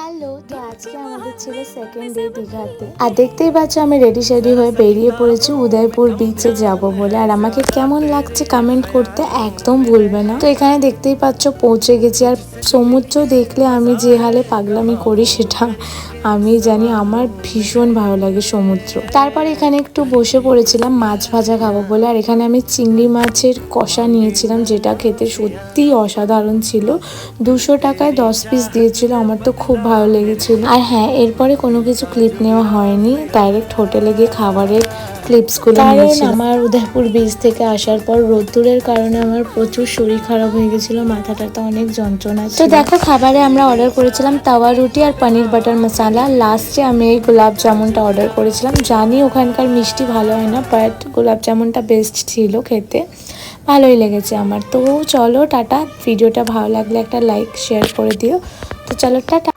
Hello, তো আজকে আমাদের ছিল সেকেন্ড ডে দীঘাতে। আর দেখতেই পাচ্ছ আমি রেডি শেডি হয়ে বেরিয়ে পড়েছি উদয়পুর বিচে যাব বলে। আর আমাকে কেমন লাগছে কমেন্ট করতে একদম ভুলবে না। তো এখানে দেখতেই পাচ্ছ পৌঁছে গেছি। আর সমুদ্র দেখলে আমি যে হালে পাগলামি করি সেটা আমি জানি, আমার ভীষণ ভালো লাগে সমুদ্র। তারপর এখানে একটু বসে পড়েছিলাম মাছ ভাজা খাবো বলে। আর এখানে আমি চিংড়ি মাছের কষা নিয়েছিলাম, যেটা খেতে সত্যিই অসাধারণ ছিল। 200 টাকায় 10 পিস দিয়েছিল, আমার তো খুব ভালো লেগেছিল। আর হ্যাঁ, এরপরে কোনো কিছু ক্লিপ নেওয়া হয়নি, ডাইরেক্ট হোটেলে গিয়ে খাবারের ক্লিপসগুলো নিয়েছিলাম। আমার উদয়পুর বিচ থেকে আসার পর রোদ্দুরের কারণে আমার প্রচুর শরীর খারাপ হয়ে গেছিলো, মাথাটা তো অনেক যন্ত্রণা ছিল। তো দেখো, খাবারে আমরা অর্ডার করেছিলাম তাওয়া রুটি আর পনির বাটার মশালা। লাস্টে আমি এই গোলাপ জামুনটা অর্ডার করেছিলাম। জানি ওখানকার মিষ্টি ভালো হয় না, বাট গোলাপ জামুনটা বেস্ট ছিল খেতে, ভালোই লেগেছে আমার। তো চলো টাটা, ভিডিওটা ভালো লাগলে একটা লাইক শেয়ার করে দিও। তো চলো টাটা।